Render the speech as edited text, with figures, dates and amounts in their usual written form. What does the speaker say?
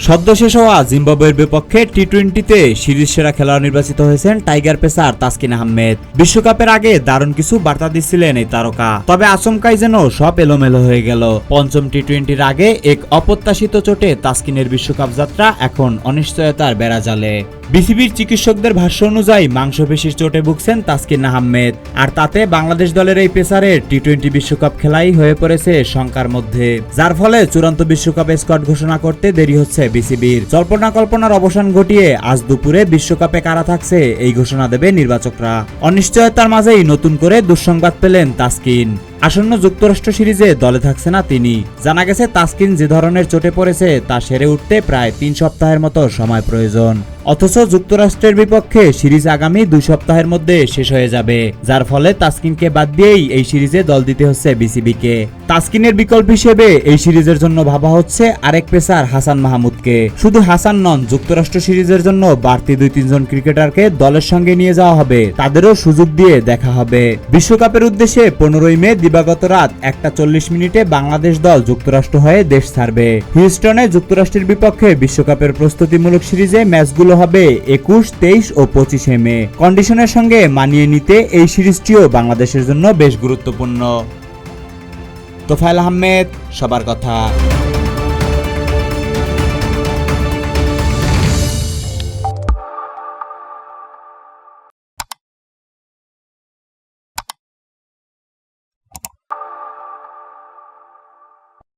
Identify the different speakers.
Speaker 1: সদ্য শেষ হওয়া জিম্বাবুয়ের বিপক্ষে টি-20তে সিরিজ সেরা খেলোয়াড় নির্বাচিত হয়েছেন টাইগার পেসার তাসকিন আহমেদ। বিশ্বকাপের আগে দারুণ কিছু বার্তা দিচ্ছিলেন এই তারকা, তবে আচমকাই যেন সব এলোমেলো হয়ে গেল। পঞ্চম টি-20র আগে এক অপ্রত্যাশিত চোটে তাসকিনের বিশ্বকাপ যাত্রা এখন অনিশ্চয়তার বেড়াজালে। বিসিবির চিকিৎসকদের ভাষ্য অনুযায়ী মাংসপেশির চোটে ভুগছেন তাসকিন আহমেদ, আর তাতে বাংলাদেশ দলের এই পেসারের টি-20 বিশ্বকাপ খেলাই হয়ে পড়েছে শঙ্কার মধ্যে, যার ফলে চূড়ান্ত বিশ্বকাপে স্কোয়াড ঘোষণা করতে দেরি হচ্ছে বিসিবির। জল্পনা কল্পনার অবসান ঘটিয়ে আজ দুপুরে বিশ্বকাপে কারা থাকছে এই ঘোষণা দেবে নির্বাচকরা। অনিশ্চয়তার মাঝেই নতুন করে দুঃসংবাদ পেলেন তাসকিন। আসন্ন যুক্তরাষ্ট্র সিরিজে দলে থাকছে না তিনি। জানা গেছে তাসকিন যে ধরনের চোটে পড়েছে তা সেরে উঠতে প্রায় 3 সপ্তাহের মতো সময় প্রয়োজন, অথচ যুক্তরাষ্ট্রের বিপক্ষে সিরিজ আগামী 2 সপ্তাহের মধ্যে শেষ হয়ে যাবে, যার ফলে তাসকিনকে বাদ দিয়েই এই সিরিজে দল দিতে হচ্ছে বিসিবিকে। তাসকিনের বিকল্প হিসেবে এই সিরিজের জন্য ভাবা হচ্ছে আরেক পেসার হাসান মাহমুদকে। শুধু হাসান নন, যুক্তরাষ্ট্র সিরিজের জন্য বাড়তি 2-3 জন ক্রিকেটারকে দলের সঙ্গে নিয়ে যাওয়া হবে, তাদেরও সুযোগ দিয়ে দেখা হবে। বিশ্বকাপের উদ্দেশ্যে 15ই মে দিবাগত রাত 1:40 বাংলাদেশ দল যুক্তরাষ্ট্র হয়ে দেশ ছাড়বে। হিউস্টনে যুক্তরাষ্ট্রের বিপক্ষে বিশ্বকাপের প্রস্তুতিমূলক সিরিজে ম্যাচগুলো হবে 21, 23 ও 25 মে। কন্ডিশনের সঙ্গে মানিয়ে নিতে এই সিরিজটিও বাংলাদেশের জন্য বেশ গুরুত্বপূর্ণ। তোফায়েল আহমেদ, সবার কথা।